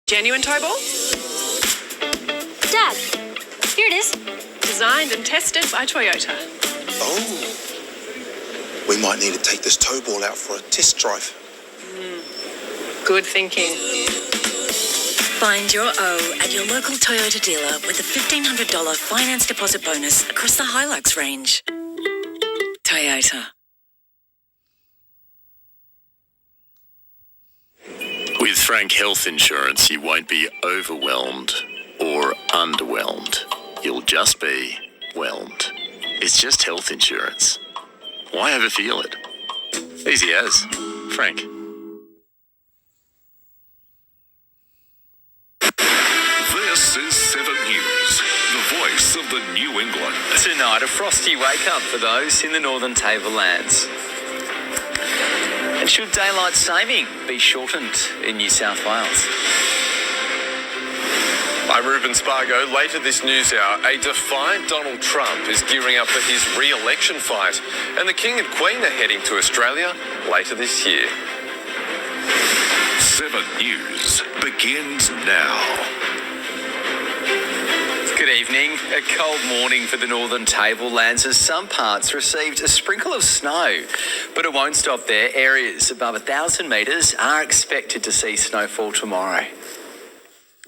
Genuine tow ball? Dad, here it is. Designed and tested by Toyota. Oh, we might need to take this tow ball out for a test drive. Good thinking. Find your O at your local Toyota dealer with a $1,500 finance deposit bonus across the Hilux range. Toyota. With Frank Health Insurance, you won't be overwhelmed or underwhelmed. You'll just be whelmed. It's just health insurance. Why overfeel it? Easy as. Frank. This is 7 News, the voice of the New England. Tonight, a frosty wake-up for those in the Northern Tablelands. And should daylight saving be shortened in New South Wales? I'm Ruben Spargo. Later this news hour, a defiant Donald Trump is gearing up for his re-election fight, and the King and Queen are heading to Australia later this year. 7 News begins now. Good evening. A cold morning for the Northern Tablelands as some parts received a sprinkle of snow. But it won't stop there. Areas above 1,000 metres are expected to see snowfall tomorrow.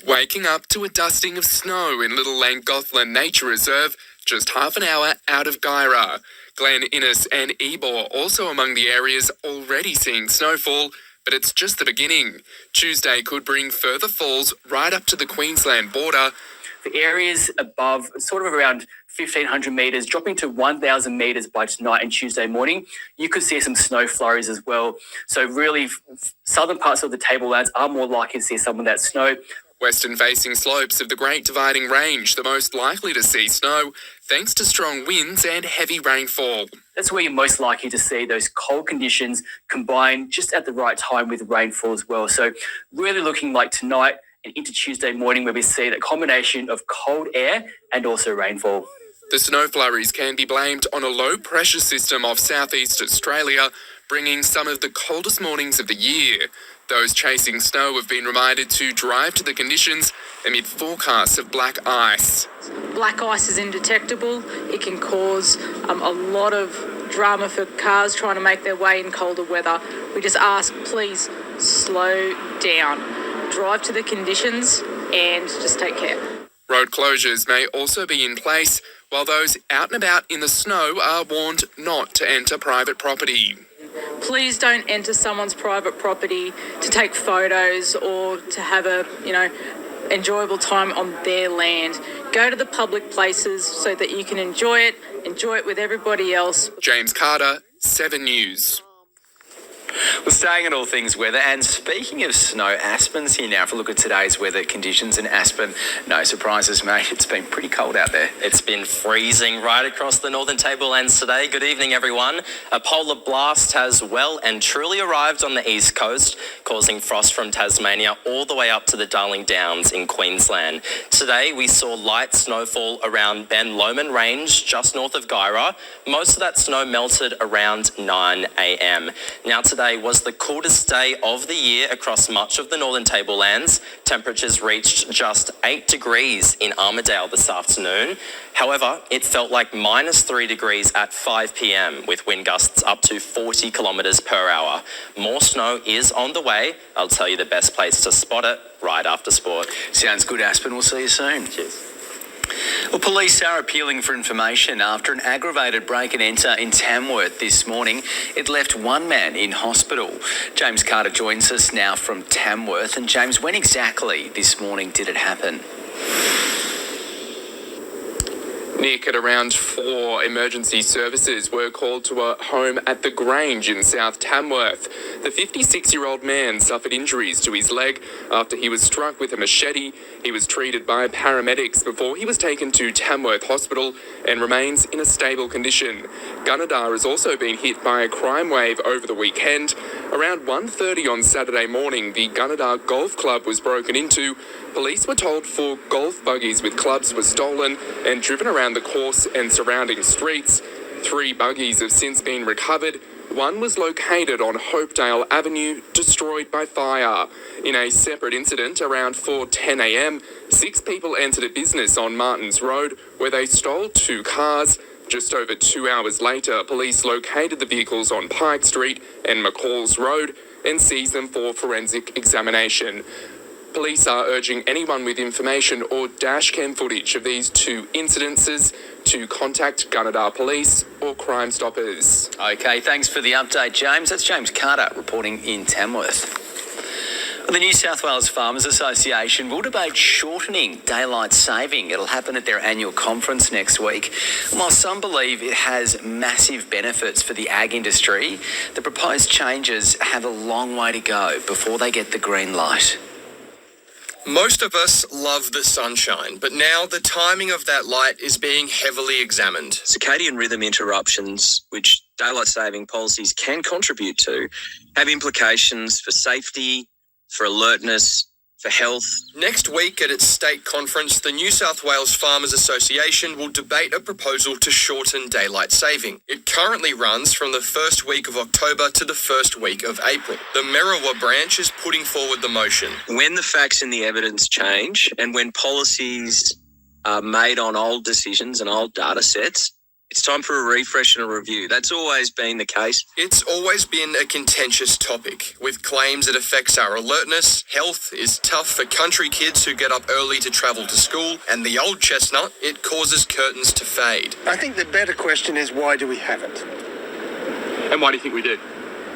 Waking up to a dusting of snow in Little Langothlin Nature Reserve, just half an hour out of Guyra. Glen Innes and Ebor also among the areas already seeing snowfall, but it's just the beginning. Tuesday could bring further falls right up to the Queensland border. The areas above, sort of around 1,500 metres, dropping to 1,000 metres by tonight and Tuesday morning. You could see some snow flurries as well. So really, southern parts of the Tablelands are more likely to see some of that snow. Western-facing slopes of the Great Dividing Range, the most likely to see snow, thanks to strong winds and heavy rainfall. That's where you're most likely to see those cold conditions combined just at the right time with rainfall as well. So really looking like tonight and into Tuesday morning where we see that combination of cold air and also rainfall. The snow flurries can be blamed on a low-pressure system off southeast Australia, bringing some of the coldest mornings of the year. Those chasing snow have been reminded to drive to the conditions amid forecasts of black ice. Black ice is indetectable. It can cause a lot of drama for cars trying to make their way in colder weather. We just ask, please slow down. Drive to the conditions and just take care. Road closures may also be in place, while those out and about in the snow are warned not to enter private property. Please don't enter someone's private property to take photos or to have a, enjoyable time on their land. Go to the public places so that you can enjoy it with everybody else. James Carter, 7 News. We're staying at all things weather, and speaking of snow, Aspen's here now for a look at today's weather conditions in Aspen. No surprises, mate. It's been pretty cold out there. It's been freezing right across the Northern Tablelands today. Good evening, everyone. A polar blast has well and truly arrived on the east coast, causing frost from Tasmania all the way up to the Darling Downs in Queensland. Today, we saw light snowfall around Ben Lomond Range, just north of Guyra. Most of that snow melted around 9 a.m. Now, today was the coolest day of the year across much of the Northern Tablelands. Temperatures reached just 8 degrees in Armidale this afternoon. However, it felt like -3 degrees at 5 p.m. with wind gusts up to 40 kilometres per hour. More snow is on the way. I'll tell you the best place to spot it right after sport. Sounds good, Aspen. We'll see you soon. Cheers. Well, police are appealing for information after an aggravated break and enter in Tamworth this morning. It left one man in hospital. James Carter joins us now from Tamworth. And James, when exactly this morning did it happen? Nick, at around 4, emergency services were called to a home at the Grange in South Tamworth. The 56-year-old man suffered injuries to his leg after he was struck with a machete. He was treated by paramedics before he was taken to Tamworth Hospital and remains in a stable condition. Gunnedah has also been hit by a crime wave over the weekend. Around 1:30 on Saturday morning, the Gunnedah Golf Club was broken into. Police were told 4 golf buggies with clubs were stolen and driven around the course and surrounding streets. 3 buggies have since been recovered. One was located on Hopedale Avenue, destroyed by fire. In a separate incident around 4:10 a.m, 6 people entered a business on Martins Road where they stole 2 cars. Just over 2 hours later, police located the vehicles on Pike Street and McCall's Road and seized them for forensic examination. Police are urging anyone with information or dashcam footage of these 2 incidences to contact Gunnedah Police or Crime Stoppers. Okay, thanks for the update, James. That's James Carter reporting in Tamworth. The New South Wales Farmers Association will debate shortening daylight saving. It'll happen at their annual conference next week. While some believe it has massive benefits for the ag industry, the proposed changes have a long way to go before they get the green light. Most of us love the sunshine, but now the timing of that light is being heavily examined. Circadian rhythm interruptions, which daylight saving policies can contribute to, have implications for safety, for alertness, for health. Next week at its state conference, the New South Wales Farmers Association will debate a proposal to shorten daylight saving. It currently runs from the first week of October to the first week of April. The Merriwa branch is putting forward the motion. When the facts and the evidence change, and when policies are made on old decisions and old data sets, it's time for a refresh and a review. That's always been the case. It's always been a contentious topic, with claims it affects our alertness. Health is tough for country kids who get up early to travel to school, and the old chestnut, it causes curtains to fade. I think the better question is, why do we have it? And why do you think we do?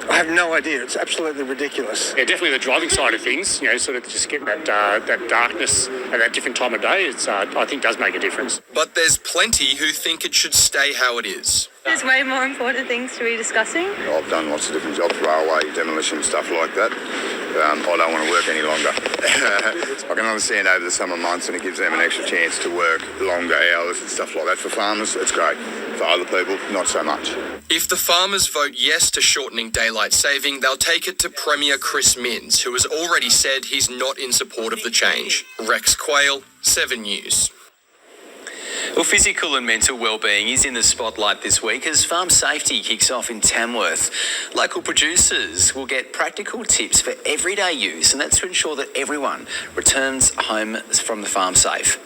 I have no idea. It's absolutely ridiculous. Yeah, definitely the driving side of things, sort of just getting that darkness at that different time of day, I think does make a difference. But there's plenty who think it should stay how it is. There's way more important things to be discussing. I've done lots of different jobs, railway, demolition, stuff like that. I don't want to work any longer. I can understand over the summer months, and it gives them an extra chance to work longer hours and stuff like that. For farmers, it's great. For other people, not so much. If the farmers vote yes to shortening daylight saving, they'll take it to Premier Chris Minns, who has already said he's not in support of the change. Rex Quayle, 7 News. Well, physical and mental wellbeing is in the spotlight this week as Farm Safety kicks off in Tamworth. Local producers will get practical tips for everyday use, and that's to ensure that everyone returns home from the farm safe.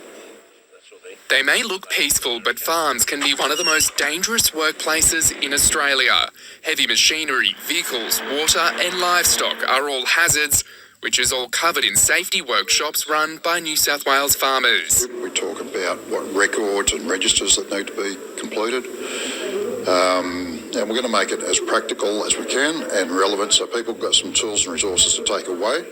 They may look peaceful, but farms can be one of the most dangerous workplaces in Australia. Heavy machinery, vehicles, water and livestock are all hazards, which is all covered in safety workshops run by New South Wales farmers. We talk about what records and registers that need to be completed. And we're going to make it as practical as we can and relevant so people have got some tools and resources to take away.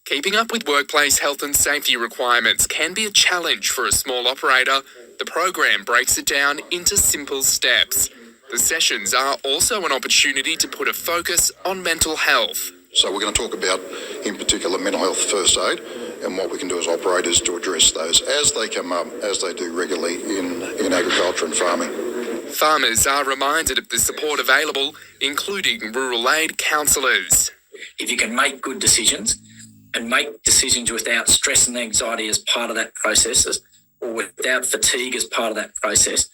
Keeping up with workplace health and safety requirements can be a challenge for a small operator. The program breaks it down into simple steps. The sessions are also an opportunity to put a focus on mental health. So we're going to talk about, in particular, mental health first aid and what we can do as operators to address those as they come up, as they do regularly in agriculture and farming. Farmers are reminded of the support available, including rural aid counsellors. If you can make good decisions and make decisions without stress and anxiety as part of that process, or without fatigue as part of that process,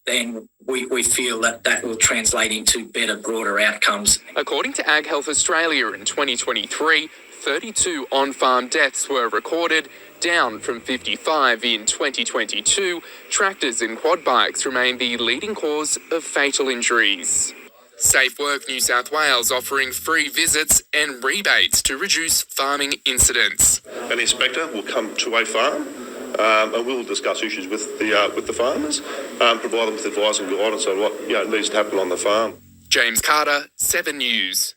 then we feel that will translate into better, broader outcomes. According to Ag Health Australia in 2023, 32 on-farm deaths were recorded, down from 55 in 2022. Tractors and quad bikes remain the leading cause of fatal injuries. Safe Work New South Wales offering free visits and rebates to reduce farming incidents. An inspector will come to a farm and we'll discuss issues with the farmers, provide them with advice and guidance on what needs to happen on the farm. James Carter, 7 News.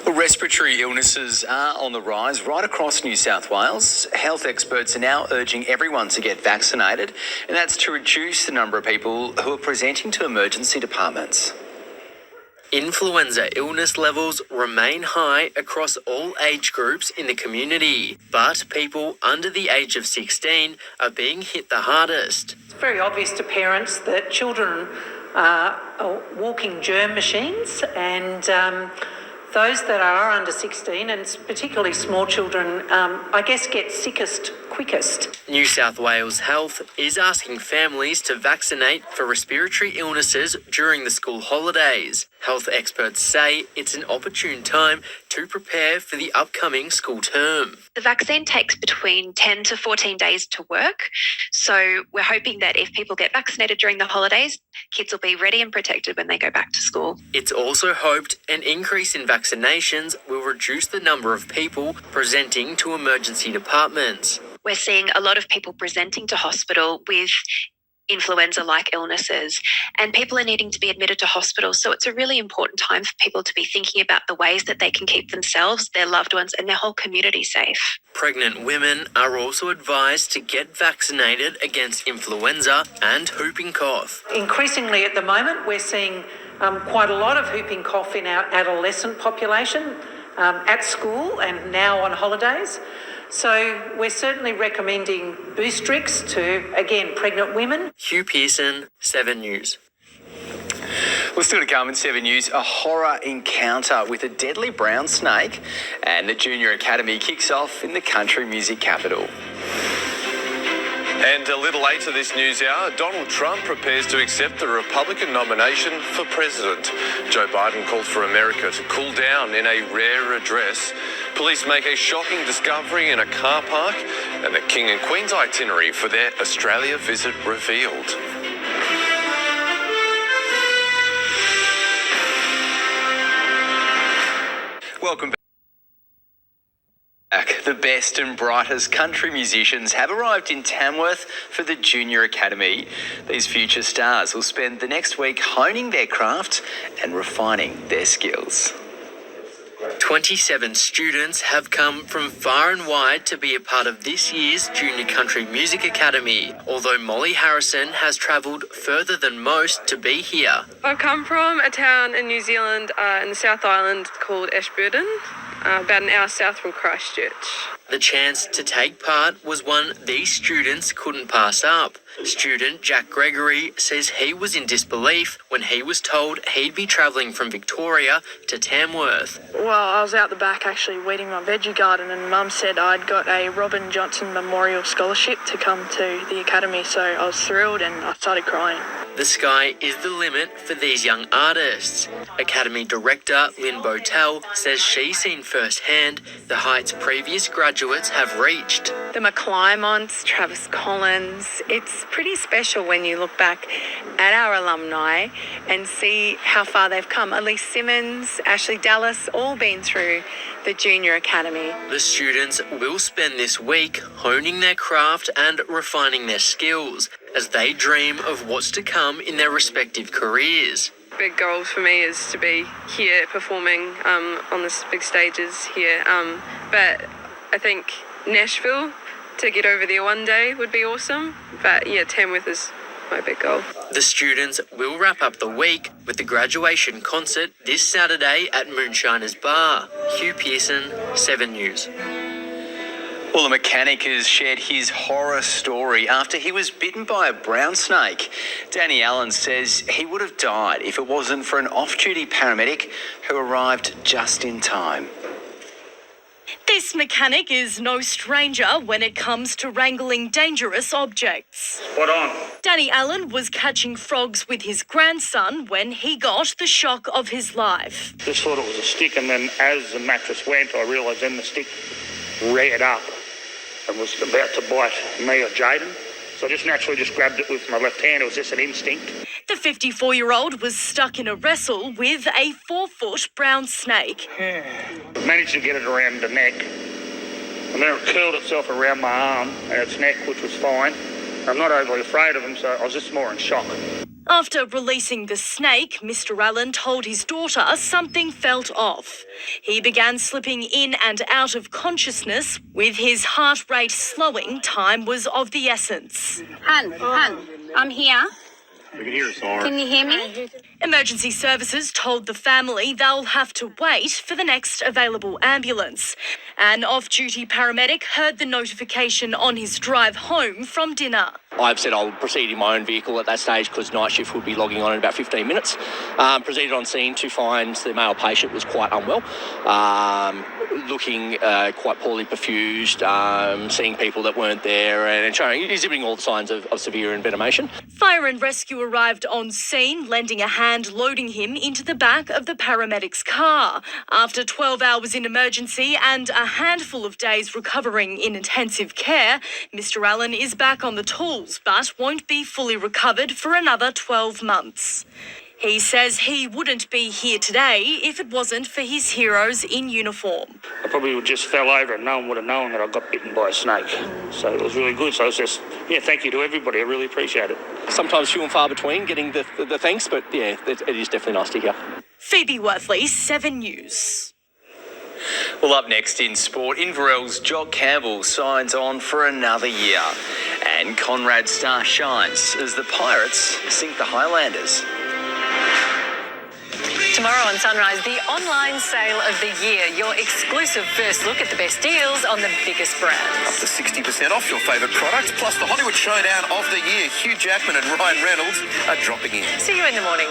Well, respiratory illnesses are on the rise right across New South Wales. Health experts are now urging everyone to get vaccinated, and that's to reduce the number of people who are presenting to emergency departments. Influenza illness levels remain high across all age groups in the community, but people under the age of 16 are being hit the hardest. It's very obvious to parents that children are walking germ machines, and those that are under 16, and particularly small children, I guess get sickest quickest. New South Wales Health is asking families to vaccinate for respiratory illnesses during the school holidays. Health experts say it's an opportune time to prepare for the upcoming school term. The vaccine takes between 10 to 14 days to work. So we're hoping that if people get vaccinated during the holidays, kids will be ready and protected when they go back to school. It's also hoped an increase in vaccinations will reduce the number of people presenting to emergency departments. We're seeing a lot of people presenting to hospital with influenza-like illnesses, and people are needing to be admitted to hospital. So it's a really important time for people to be thinking about the ways that they can keep themselves, their loved ones, and their whole community safe. Pregnant women are also advised to get vaccinated against influenza and whooping cough. Increasingly at the moment, we're seeing quite a lot of whooping cough in our adolescent population at school and now on holidays. So we're certainly recommending Boostrix to, again, pregnant women. Hugh Pearson, 7 News. Well, still to come in 7 News, a horror encounter with a deadly brown snake, and the Junior Academy kicks off in the country music capital. And a little later this news hour, Donald Trump prepares to accept the Republican nomination for president. Joe Biden called for America to cool down in a rare address. Police make a shocking discovery in a car park, and the King and Queen's itinerary for their Australia visit revealed. Welcome back. The best and brightest country musicians have arrived in Tamworth for the Junior Academy. These future stars will spend the next week honing their craft and refining their skills. 27 students have come from far and wide to be a part of this year's Junior Country Music Academy, although Molly Harrison has travelled further than most to be here. I've come from a town in New Zealand in the South Island called Ashburton, about an hour south from Christchurch. The chance to take part was one these students couldn't pass up. Student Jack Gregory says he was in disbelief when he was told he'd be travelling from Victoria to Tamworth. Well, I was out the back actually weeding my veggie garden, and Mum said I'd got a Robin Johnson Memorial Scholarship to come to the academy, so I was thrilled and I started crying. The sky is the limit for these young artists. Academy Director Lynn Botel says she's seen firsthand the heights previous graduates have reached. The McClymonts, Travis Collins, it's pretty special when you look back at our alumni and see how far they've come. Elise Simmons, Ashley Dallas, all been through the Junior Academy. The students will spend this week honing their craft and refining their skills as they dream of what's to come in their respective careers. Big goal for me is to be here performing on the big stages here. But I think Nashville, to get over there one day would be awesome. But yeah, Tamworth is my big goal. The students will wrap up the week with the graduation concert this Saturday at Moonshiners Bar. Hugh Pearson, 7 News. Well, a mechanic has shared his horror story after he was bitten by a brown snake. Danny Allen says he would have died if it wasn't for an off-duty paramedic who arrived just in time. This mechanic is no stranger when it comes to wrangling dangerous objects. Spot on. Danny Allen was catching frogs with his grandson when he got the shock of his life. Just thought it was a stick, and then as the mattress went, I realised then the stick reared up and was about to bite me or Jaden. So I just naturally just grabbed it with my left hand. It was just an instinct. The 54-year-old was stuck in a wrestle with a 4-foot brown snake. Managed to get it around the neck, and then it curled itself around my arm and its neck, which was fine. I'm not overly afraid of them, so I was just more in shock. After releasing the snake, Mr. Allen told his daughter something felt off. He began slipping in and out of consciousness. With his heart rate slowing, time was of the essence. Hun, I'm here. We can hear us all right. Can you hear me? Emergency services told the family they'll have to wait for the next available ambulance. An off-duty paramedic heard the notification on his drive home from dinner. I've said I'll proceed in my own vehicle at that stage because night shift would be logging on in about 15 minutes. Proceeded on scene to find the male patient was quite unwell, looking quite poorly perfused, seeing people that weren't there and showing, exhibiting all the signs of severe envenomation. Fire and rescue arrived on scene, lending a hand loading him into the back of the paramedics' car. After 12 hours in emergency and a handful of days recovering in intensive care, Mr. Allen is back on the tools, but won't be fully recovered for another 12 months. He says he wouldn't be here today if it wasn't for his heroes in uniform. I probably would just fell over and no one would have known that I got bitten by a snake. So it was really good. So it's just, thank you to everybody. I really appreciate it. Sometimes few and far between getting the thanks, but yeah, it is definitely nice to hear. Phoebe Worthley, 7 News. Well, up next in sport, Inverell's Jock Campbell signs on for another year. And Conrad Star shines as the Pirates sink the Highlanders. Tomorrow on Sunrise, the online sale of the year. Your exclusive first look at the best deals on the biggest brands. Up to 60% off your favourite products, plus the Hollywood Showdown of the year. Hugh Jackman and Ryan Reynolds are dropping in. See you in the morning.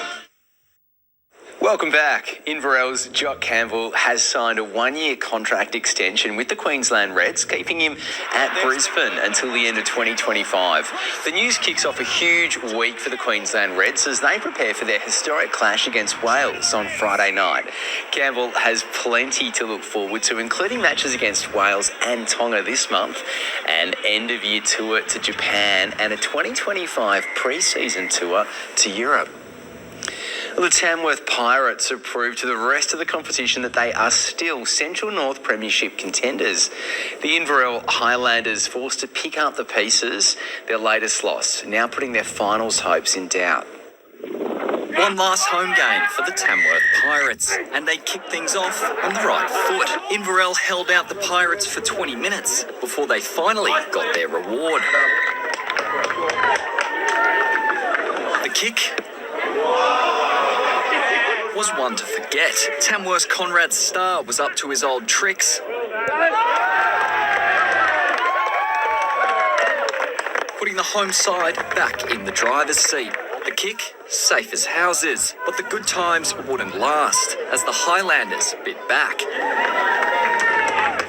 Welcome back. Inverell's Jock Campbell has signed a 1-year contract extension with the Queensland Reds, keeping him at Brisbane until the end of 2025. The news kicks off a huge week for the Queensland Reds as they prepare for their historic clash against Wales on Friday night. Campbell has plenty to look forward to, including matches against Wales and Tonga this month, an end-of-year tour to Japan and a 2025 pre-season tour to Europe. The Tamworth Pirates have proved to the rest of the competition that they are still Central North Premiership contenders. The Inverell Highlanders forced to pick up the pieces, their latest loss, now putting their finals hopes in doubt. One last home game for the Tamworth Pirates, and they kicked things off on the right foot. Inverell held out the Pirates for 20 minutes before they finally got their reward. The kick was one to forget. Tamworth's Conrad Star was up to his old tricks. Putting the home side back in the driver's seat. The kick, safe as houses, but the good times wouldn't last as the Highlanders bit back.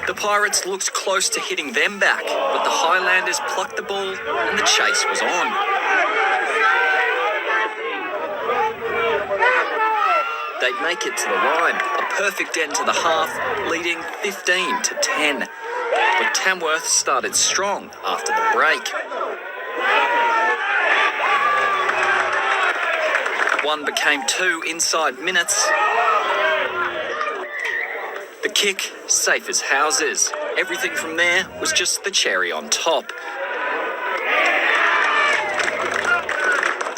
The Pirates looked close to hitting them back, but the Highlanders plucked the ball and the chase was on. They'd make it to the line, a perfect end to the half, leading 15-10. But Tamworth started strong after the break. One became two inside minutes. The kick, safe as houses. Everything from there was just the cherry on top.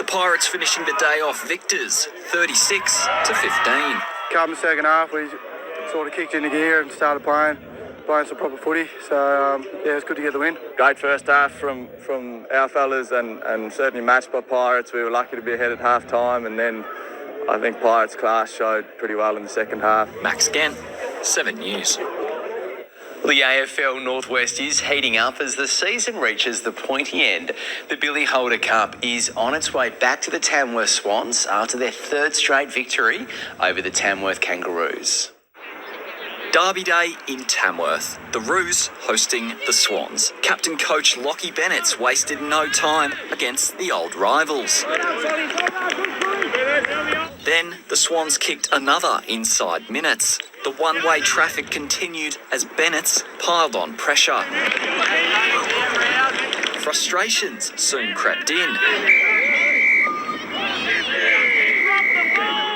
Pirates finishing the day off victors, 36-15. Come the second half, we sort of kicked into gear and started playing some proper footy. So it's good to get the win. Great first half from our fellas and certainly matched by Pirates. We were lucky to be ahead at half time, and then I think Pirates' class showed pretty well in the second half. Max Gant, 7 News. The AFL Northwest is heating up as the season reaches the pointy end. The Billy Holder Cup is on its way back to the Tamworth Swans after their third straight victory over the Tamworth Kangaroos. Derby Day in Tamworth. The Roos hosting the Swans. Captain coach Lockie Bennett's wasted no time against the old rivals. Then the Swans kicked another inside minutes. The one-way traffic continued as Bennett's piled on pressure. Frustrations soon crept in,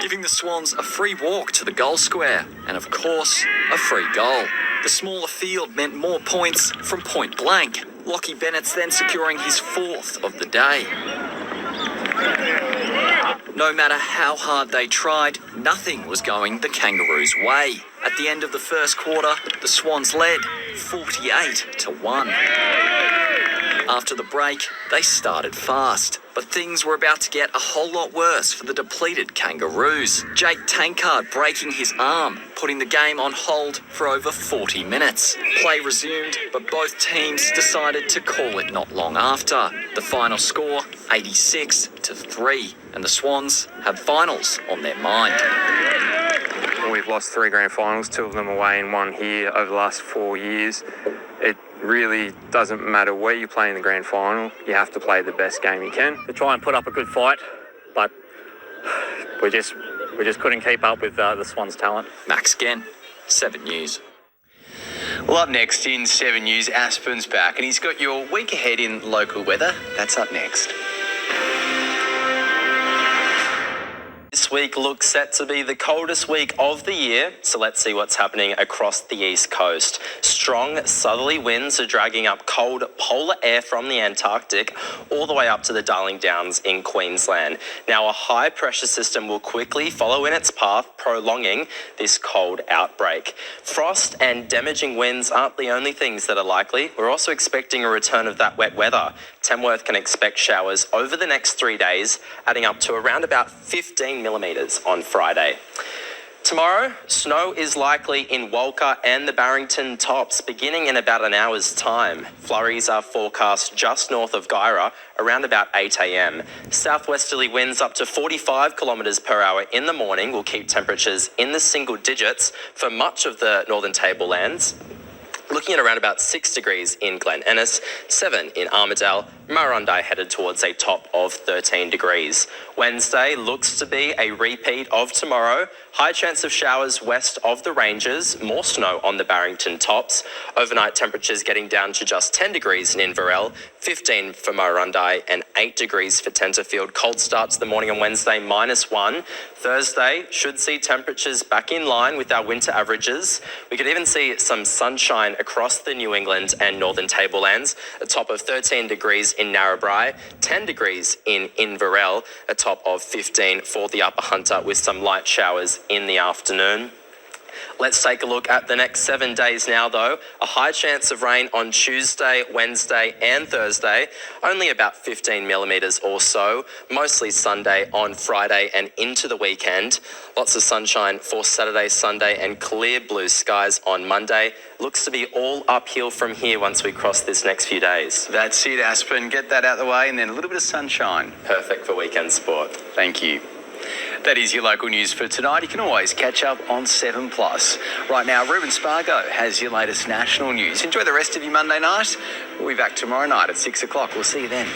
giving the Swans a free walk to the goal square and, of course, a free goal. The smaller field meant more points from point blank. Lockie Bennett's then securing his fourth of the day. No matter how hard they tried, nothing was going the Kangaroos' way. At the end of the first quarter, the Swans led 48-1. After the break, they started fast, but things were about to get a whole lot worse for the depleted Kangaroos. Jake Tankard breaking his arm, putting the game on hold for over 40 minutes. Play resumed, but both teams decided to call it not long after. The final score, 86-3, and the Swans have finals on their mind. We've lost 3 grand finals, 2 of them away and 1 here over the last 4 years. It really doesn't matter where you play in the grand final, you have to play the best game you can. To try and put up a good fight, but we just couldn't keep up with the Swans' talent. Max Genn, 7 News. Well, up next in 7 News, Aspen's back, and he's got your week ahead in local weather. That's up next. This week looks set to be the coldest week of the year, so let's see what's happening across the east coast. Strong southerly winds are dragging up cold polar air from the Antarctic all the way up to the Darling Downs in Queensland. Now, a high pressure system will quickly follow in its path, prolonging this cold outbreak. Frost and damaging winds aren't the only things that are likely. We're also expecting a return of that wet weather. Tamworth can expect showers over the next 3 days, adding up to around about 15 millimetres on Friday. Tomorrow, snow is likely in Walker and the Barrington Tops, beginning in about an hour's time. Flurries are forecast just north of Guyra, around about 8 a.m. Southwesterly winds up to 45 kilometres per hour in the morning will keep temperatures in the single digits for much of the northern tablelands. Looking at around about 6 degrees in Glen Ennis, 7 in Armidale, Murrurundi headed towards a top of 13 degrees. Wednesday looks to be a repeat of tomorrow. High chance of showers west of the ranges, more snow on the Barrington Tops. Overnight temperatures getting down to just 10 degrees in Inverell, 15 for Murrurundi and 8 degrees for Tenterfield. Cold start to the morning on Wednesday, -1. Thursday should see temperatures back in line with our winter averages. We could even see some sunshine across the New England and northern tablelands, a top of 13 degrees in Narrabri, 10 degrees in Inverell, a top of 15 for the Upper Hunter with some light showers in the afternoon. Let's take a look at the next 7 days now, though. A high chance of rain on Tuesday, Wednesday and Thursday, only about 15 millimetres or so, mostly Sunday on Friday and into the weekend. Lots of sunshine for Saturday, Sunday and clear blue skies on Monday. Looks to be all uphill from here once we cross this next few days. That's it, Aspen. Get that out of the way and then a little bit of sunshine. Perfect for weekend sport. Thank you. That is your local news for tonight. You can always catch up on 7+. Right now, Ruben Spargo has your latest national news. Enjoy the rest of your Monday night. We'll be back tomorrow night at 6 o'clock. We'll see you then.